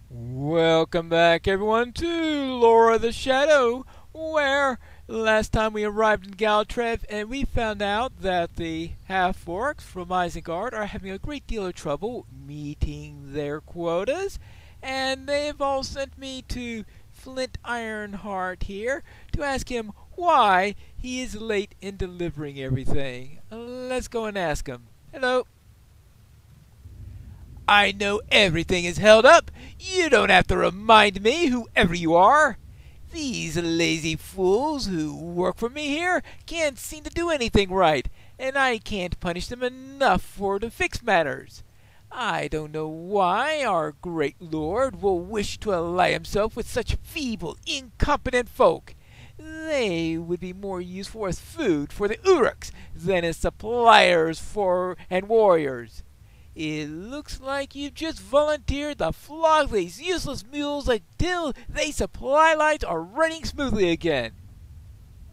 Welcome back, everyone, to Lore of the Shadow, where last time we arrived in Galtrev and we found out that the half-orcs from Isengard are having a great deal of trouble meeting their quotas, and they've all sent me to Flint Ironheart here to ask him why he is late in delivering everything. Let's go and ask him. Hello. I know everything is held up. You don't have to remind me, whoever you are. These lazy fools who work for me here can't seem to do anything right, and I can't punish them enough to fix matters. I don't know why our great lord will wish to ally himself with such feeble, incompetent folk. They would be more useful as food for the Uruks than as suppliers for and warriors. It looks like you've just volunteered to flog these useless mules until the supply lines are running smoothly again.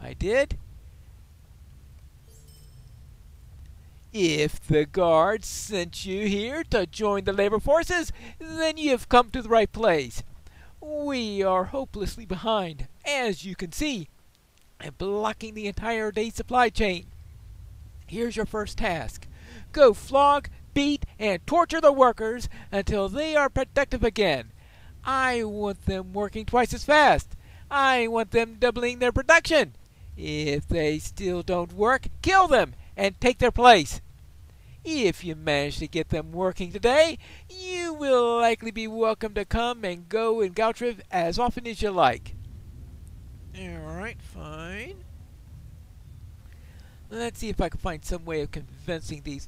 I did? If the guards sent you here to join the labor forces, then you have come to the right place. We are hopelessly behind, as you can see, and blocking the entire day's supply chain. Here's your first task. Go flog, beat, and torture the workers until they are productive again. I want them working twice as fast. I want them doubling their production. If they still don't work, kill them and take their place. If you manage to get them working today, you will likely be welcome to come and go in Galtriv as often as you like. Alright, fine. Let's see if I can find some way of convincing these.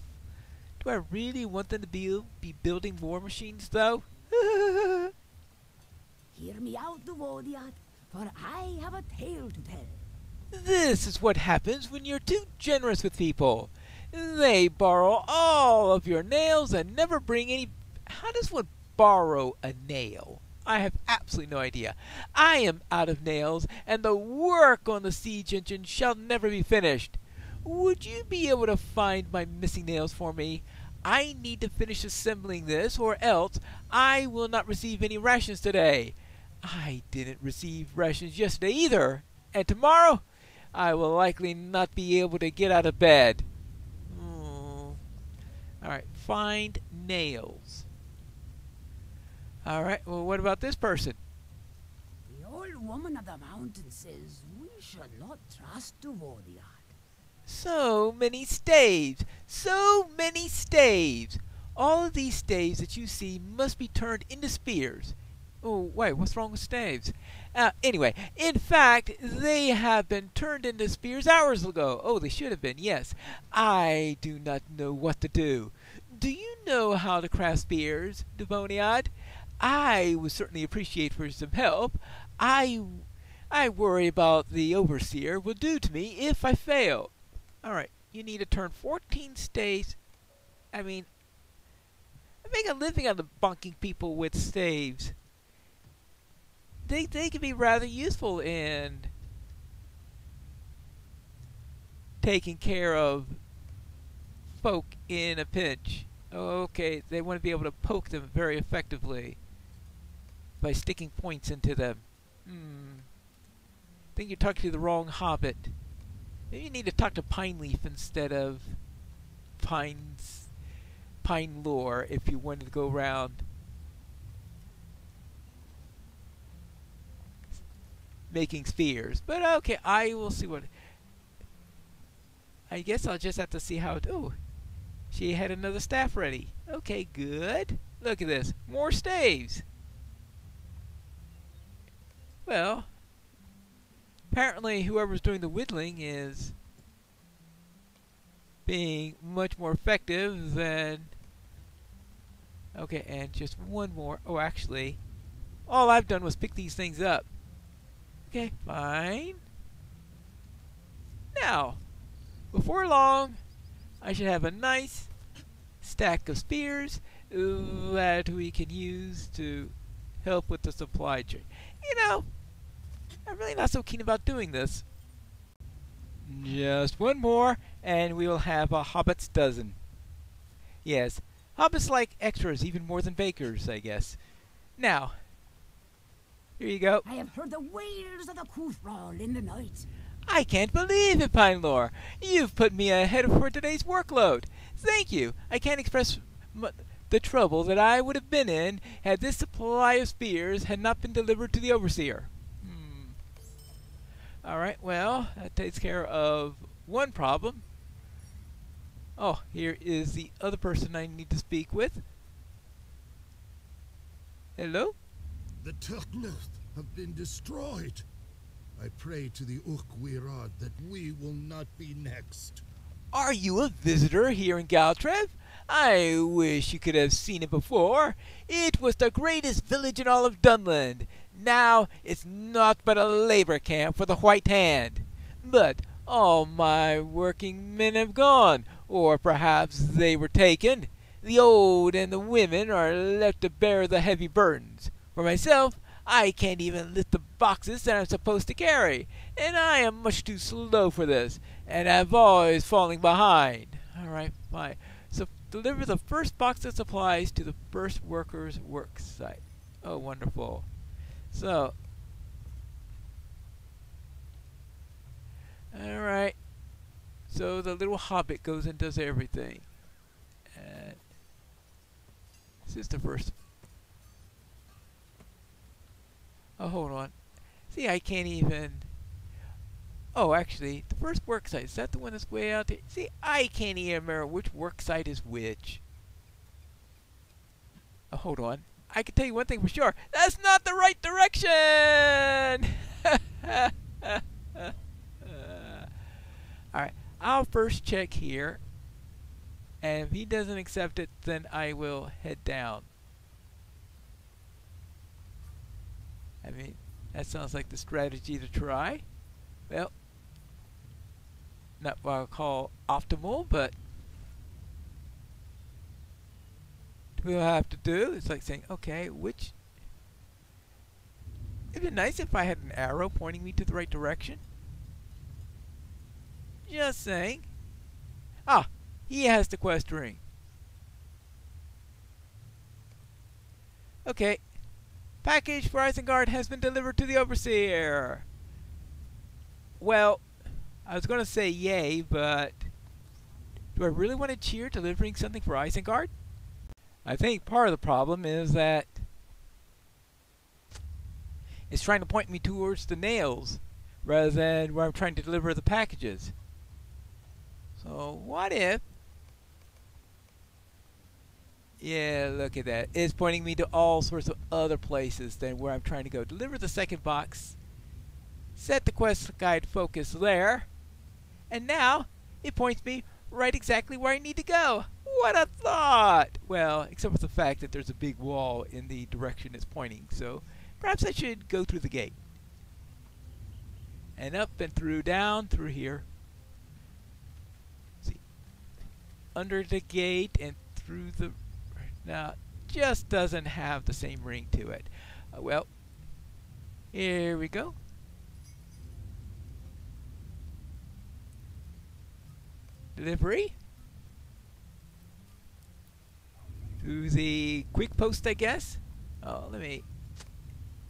Do I really want them to be building war machines, though? Hear me out, Duvodiad, for I have a tale to tell. This is what happens when you're too generous with people. They borrow all of your nails and never bring any. How does one borrow a nail? I have absolutely no idea. I am out of nails, and the work on the siege engine shall never be finished. Would you be able to find my missing nails for me? I need to finish assembling this, or else I will not receive any rations today. I didn't receive rations yesterday either, and tomorrow I will likely not be able to get out of bed. Alright, find nails. Alright, well, what about this person? The old woman of the mountain says we should not trust Duvodiad. So many staves! So many staves! All of these staves that you see must be turned into spears. Oh, wait, what's wrong with staves? Anyway, in fact, they have been turned into spears hours ago. Oh, they should have been, yes. I do not know what to do. Do you know how to craft spears, Devoniad? I would certainly appreciate for some help. I worry about the overseer will do to me if I fail. Alright, you need to turn 14 staves. I make a living out of bunking people with staves. They can be rather useful in taking care of folk in a pinch. Okay, they want to be able to poke them very effectively by sticking points into them. I think you're talking to the wrong hobbit. Maybe you need to talk to Pineleaf instead of Pine Lore if you wanted to go around making spears. But okay, I will see what. I guess I'll just have to see how. Oh, she had another staff ready. Okay, good. Look at this, more staves. Well, apparently whoever's doing the whittling is being much more effective than. Okay, and just one more. Oh, actually, all I've done was pick these things up. Okay, fine. Now, before long, I should have a nice stack of spears that we can use to help with the supply chain. You know, I'm really not so keen about doing this. Just one more, and we will have a hobbit's dozen. Yes, hobbits like extras even more than bakers, I guess. Now, here you go. I have heard the wails of the Coothrawl in the night. I can't believe it, Pine Lore. You've put me ahead for today's workload. Thank you. I can't express the trouble that I would have been in had this supply of spears had not been delivered to the Overseer. Alright, well, that takes care of one problem. Oh, here is the other person I need to speak with. Hello? The Turknuth have been destroyed. I pray to the Urkwirad that we will not be next. Are you a visitor here in Galtrev? I wish you could have seen it before. It was the greatest village in all of Dunland. Now it's naught but a labor camp for the White Hand. But all my working men have gone, or perhaps they were taken. The old and the women are left to bear the heavy burdens. For myself, I can't even lift the boxes that I'm supposed to carry, and I am much too slow for this, and I'm always falling behind. Alright, fine. So deliver the first box of supplies to the first worker's work site. Oh, wonderful. So, alright. So the little hobbit goes and does everything. And this is the first. Oh, hold on. See, I can't even. Oh, actually, the first work site, is that the one that's way out there? See, I can't even remember which work site is which. Oh, hold on. I can tell you one thing for sure. That's not the right direction! Alright, I'll first check here. And if he doesn't accept it, then I will head down. I mean, that sounds like the strategy to try. Well, not what I'll call optimal, but we'll have to do. It's like saying, okay, which... It'd be nice if I had an arrow pointing me to the right direction. Just saying. Ah, he has the quest ring. Okay. Package for Isengard has been delivered to the Overseer. Well, I was going to say yay, but do I really want to cheer delivering something for Isengard? I think part of the problem is that it's trying to point me towards the nails rather than where I'm trying to deliver the packages. So what if... Yeah, look at that. It's pointing me to all sorts of other places than where I'm trying to go. Deliver the second box. Set the quest guide focus there. And now, it points me right exactly where I need to go. What a thought! Well, except for the fact that there's a big wall in the direction it's pointing. So, perhaps I should go through the gate. And up and through, down, through here. See, under the gate and through the... Now, just doesn't have the same ring to it. Well, here we go. Delivery. To the quick post, I guess. Oh, let me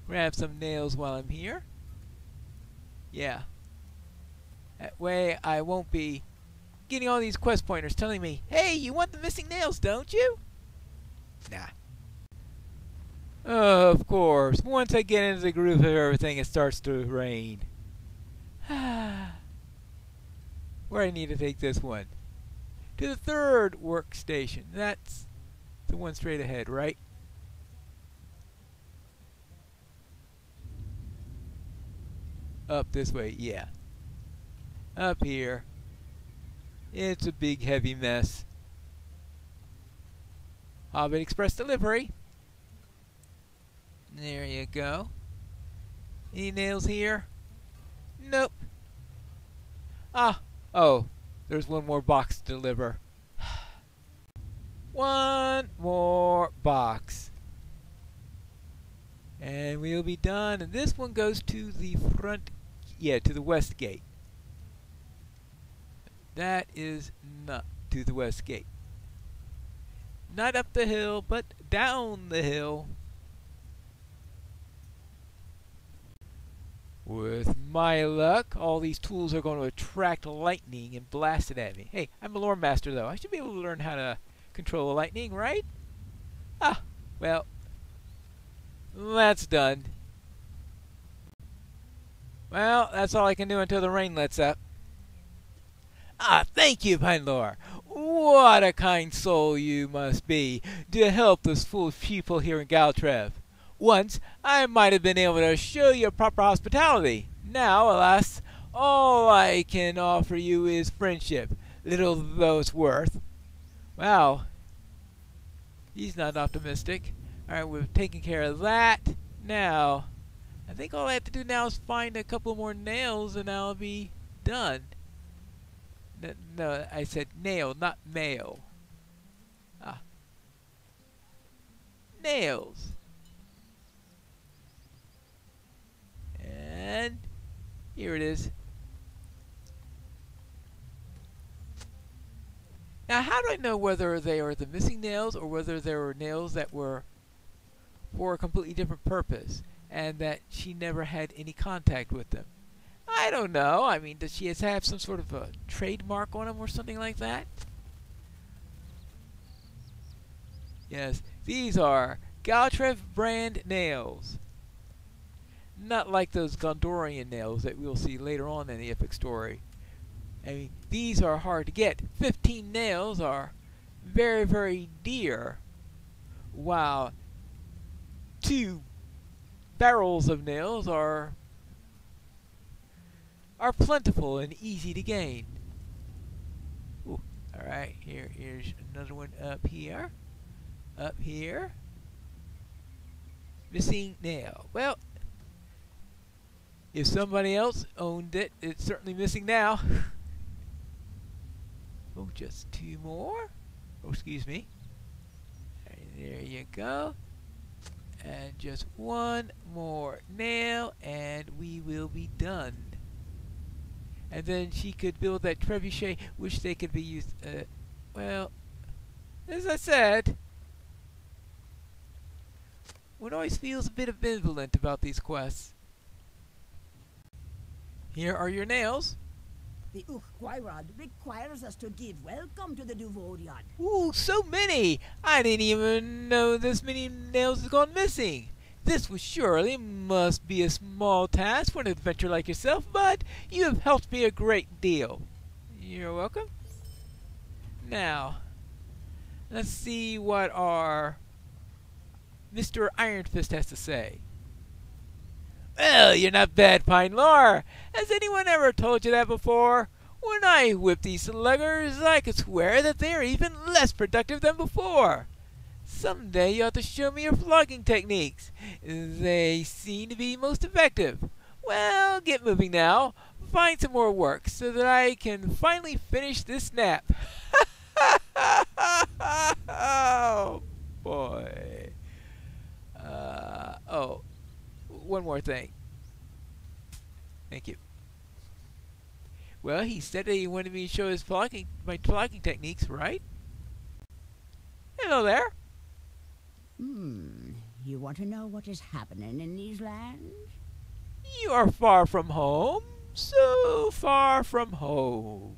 grab some nails while I'm here. Yeah. That way I won't be getting all these quest pointers telling me, hey, you want the missing nails, don't you? Nah. Of course. Once I get into the groove of everything, it starts to rain. Where I need to take this one? To the third workstation. That's the one straight ahead, right? Up this way, yeah. Up here. It's a big heavy mess. Hobbit Express delivery. There you go. Any nails here? Nope. Ah, oh, there's one more box to deliver. One more box. And we'll be done. And this one goes to the front, yeah, to the west gate. That is not to the west gate. Not up the hill, but down the hill. With my luck, all these tools are going to attract lightning and blast it at me. Hey, I'm a lore master, though. I should be able to learn how to control the lightning, right? Ah, well, that's done. Well, that's all I can do until the rain lets up. Ah, thank you, Pinelore. What a kind soul you must be to help those foolish people here in Galtrev. Once, I might have been able to show you proper hospitality. Now, alas, all I can offer you is friendship, little though it's worth. Wow, he's not optimistic. Alright, we've taken care of that. Now, I think all I have to do now is find a couple more nails and I'll be done. No, I said nail, not male. Ah. Nails. And here it is. Now, how do I know whether they are the missing nails or whether there were nails that were for a completely different purpose and that she never had any contact with them? I don't know. I mean, does she have some sort of a trademark on them or something like that? Yes, these are Galtrev brand nails. Not like those Gondorian nails that we'll see later on in the epic story. I mean, these are hard to get. 15 nails are very, very dear, while 2 barrels of nails are plentiful and easy to gain. Ooh, all right, here's another one up here. Up here. Missing nail. Well, if somebody else owned it, it's certainly missing now. Oh, just 2 more. Oh, excuse me. There you go. And just 1 more nail, and we will be done. And then she could build that trebuchet, which they could be used. Well, as I said, one always feels a bit ambivalent about these quests. Here are your nails. The Urquhart requires us to give welcome to the Duvorian. Ooh, so many! I didn't even know this many nails had gone missing. This was surely must be a small task for an adventurer like yourself, but you have helped me a great deal. You're welcome. Now, let's see what our Mr. Iron Fist has to say. Well, you're not bad, Pinelore. Has anyone ever told you that before? When I whip these sluggers, I could swear that they are even less productive than before. Someday you have to show me your flogging techniques. They seem to be most effective. Well, get moving now. Find some more work so that I can finally finish this nap. Oh, boy. Oh, one more thing. Thank you. Well, he said that he wanted me to show my flogging techniques, right? Hello there. You want to know what is happening in these lands? You are far from home. So far from home.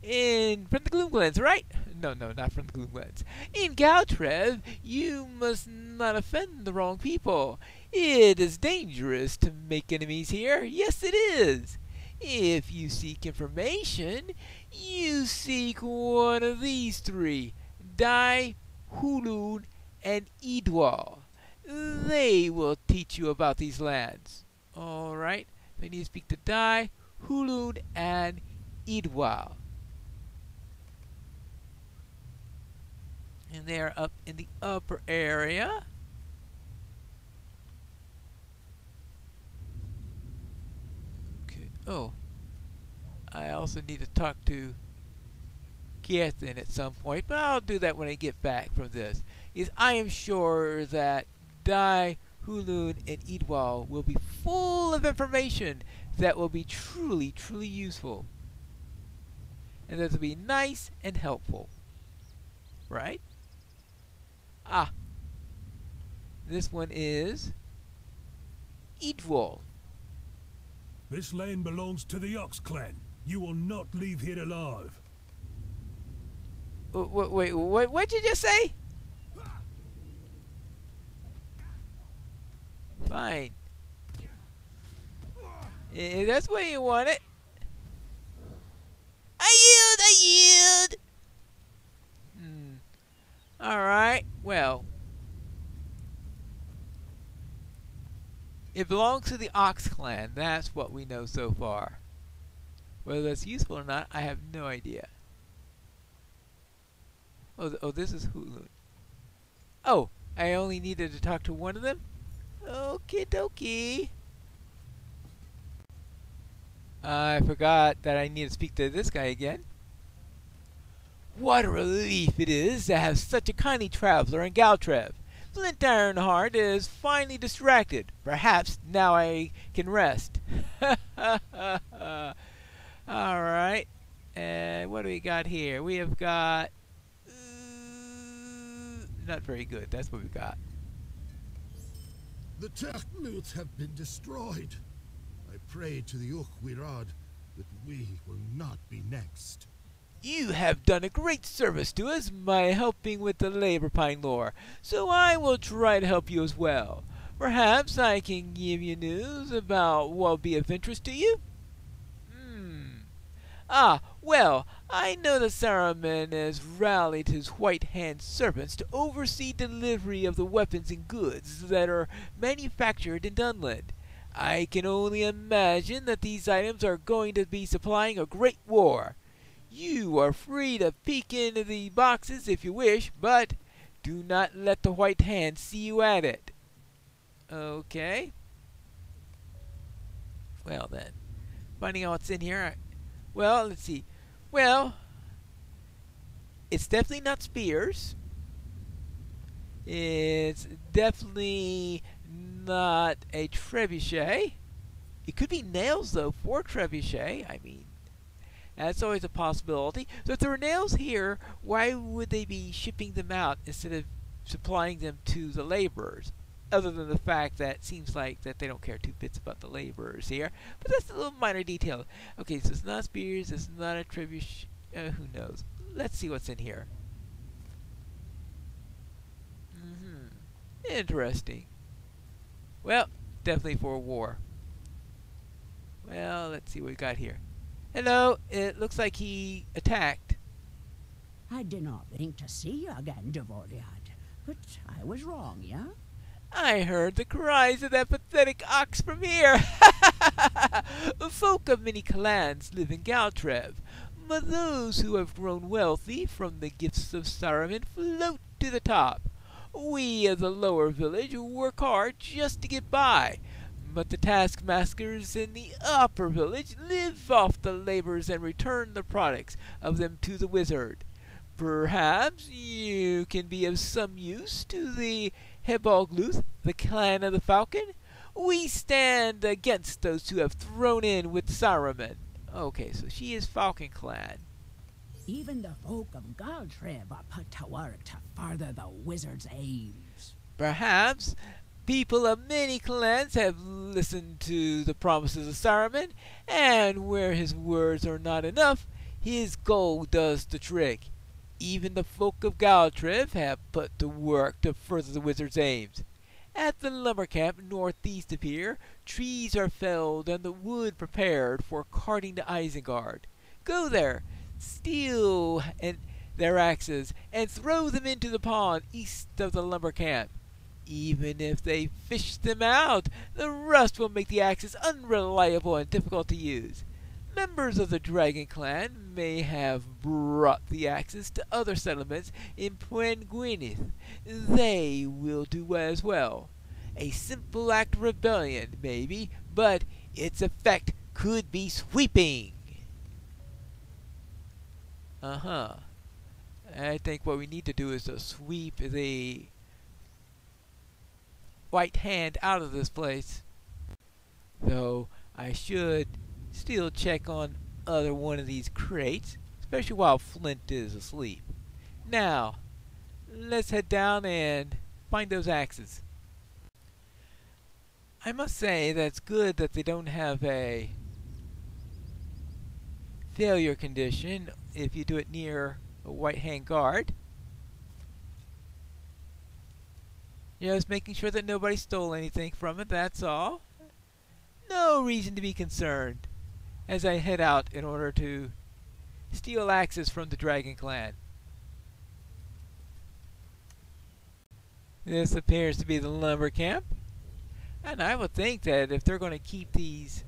From the Gloomglens, right? No, not from the Gloomglens. In Galtrev, you must not offend the wrong people. It is dangerous to make enemies here. Yes, it is. If you seek information, you seek one of these 3. Dai, Hulun, and Idwal. They will teach you about these lands. Alright, I need to speak to Dai, Hulun, and Idwal. And they are up in the upper area. Okay. Oh, I also need to talk to Kiethan at some point, but I'll do that when I get back from this. I am sure that Dai, Hulun, and Idwal will be full of information that will be truly, truly useful. And that will be nice and helpful. Right? Ah. This one is Idwal. This land belongs to the Ox clan. You will not leave here alive. Wait, what'd you just say? Fine. If that's the way you want it. I yield! Alright, well. It belongs to the Ox clan. That's what we know so far. Whether that's useful or not, I have no idea. Oh, this is Hulun. Oh, I only needed to talk to one of them? Okie dokie. I forgot that I need to speak to this guy again. What a relief it is to have such a kindly traveler in Galtrev. Flint Ironheart is finally distracted. Perhaps now I can rest. Alright. And what do we got here? We have got... not very good. That's what we got. The Technuts have been destroyed. I pray to the Ukwirad that we will not be next. You have done a great service to us by helping with the labor pine lore, so I will try to help you as well. Perhaps I can give you news about what will be of interest to you? Well, I know that Saruman has rallied his white-hand servants to oversee delivery of the weapons and goods that are manufactured in Dunland. I can only imagine that these items are going to be supplying a great war. You are free to peek into the boxes if you wish, but do not let the White Hand see you at it. Okay. Well then, finding out what's in here. Well, let's see. Well, it's definitely not spears. It's definitely not a trebuchet. It could be nails, though, for trebuchet. I mean, that's always a possibility. So if there were nails here, why would they be shipping them out instead of supplying them to the laborers? Other than the fact that it seems like that they don't care two bits about the laborers here. But that's a little minor detail. Okay, so it's not spears, it's not a trebuchet. Who knows? Let's see what's in here. Interesting. Well, definitely for a war. Well, let's see what we got here. Hello, it looks like he attacked. I did not think to see you again, Devoriad, but I was wrong, yeah? I heard the cries of that pathetic ox from here. Folk of many clans live in Galtrev, but those who have grown wealthy from the gifts of Saruman float to the top. We of the lower village work hard just to get by, but the taskmasters in the upper village live off the labors and return the products of them to the wizard. Perhaps you can be of some use to the Hebolgluth, the clan of the Falcon. We stand against those who have thrown in with Saruman. Okay, so she is Falcon clan. Even the folk of Galtrev are put to work to further the wizard's aims. Perhaps people of many clans have listened to the promises of Saruman, and where his words are not enough, his gold does the trick. Even the folk of Galtrev have put to work to further the wizard's aims. At the lumber camp northeast of here, trees are felled and the wood prepared for carting to Isengard. Go there, steal their axes, and throw them into the pond east of the lumber camp. Even if they fish them out, the rust will make the axes unreliable and difficult to use. Members of the Dragon Clan may have brought the axes to other settlements in Gwyneth. They will do as well. A simple act of rebellion, maybe, but its effect could be sweeping. I think what we need to do is to sweep the White Hand out of this place. Though I should still check on other one of these crates, especially while Flint is asleep. Now, let's head down and find those axes. I must say that it's good that they don't have a failure condition if you do it near a white hand guard. Just making sure that nobody stole anything from it, that's all. No reason to be concerned as I head out in order to steal axes from the Dragon Clan. This appears to be the lumber camp, and I would think that if they're going to keep these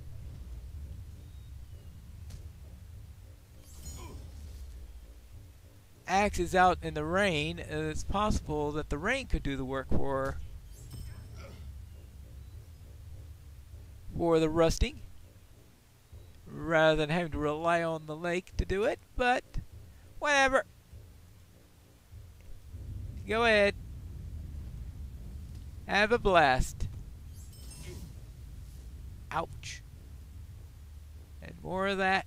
axes out in the rain, it's possible that the rain could do the work for the rusting rather than having to rely on the lake to do it, but whatever. Go ahead. Have a blast. Ouch. And more of that.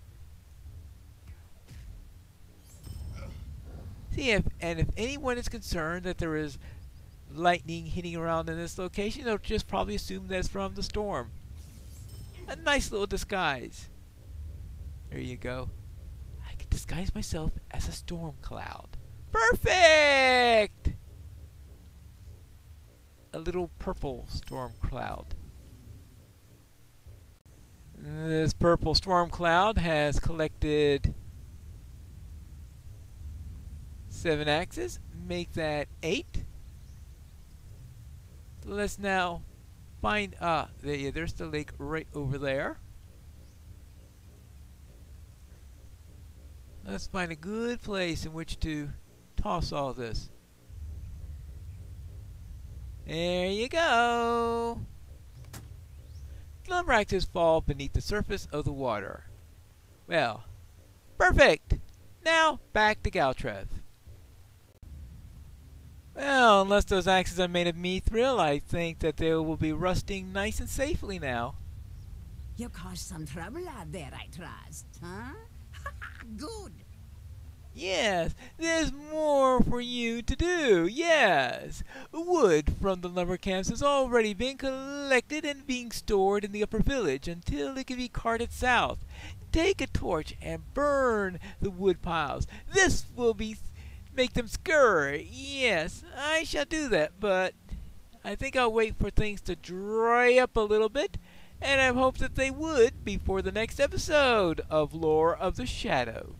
See, if anyone is concerned that there is lightning hitting around in this location, they'll just probably assume that's from the storm. A nice little disguise. There you go. I can disguise myself as a storm cloud. Perfect! A little purple storm cloud. This purple storm cloud has collected 7 axes. Make that 8. Let's now find there's the lake right over there. Let's find a good place in which to toss all this. There you go. Lumber axes fall beneath the surface of the water. Well, perfect. Now back to Galtrev. Well, unless those axes are made of mithril, I think that they will be rusting nice and safely now. You caused some trouble out there, I trust, huh? Good. Yes, there's more for you to do, yes. Wood from the lumber camps has already been collected and being stored in the upper village until it can be carted south. Take a torch and burn the wood piles. This will make them scurry. Yes, I shall do that, but I think I'll wait for things to dry up a little bit, and I hope that they would before the next episode of Lore of the Shadow.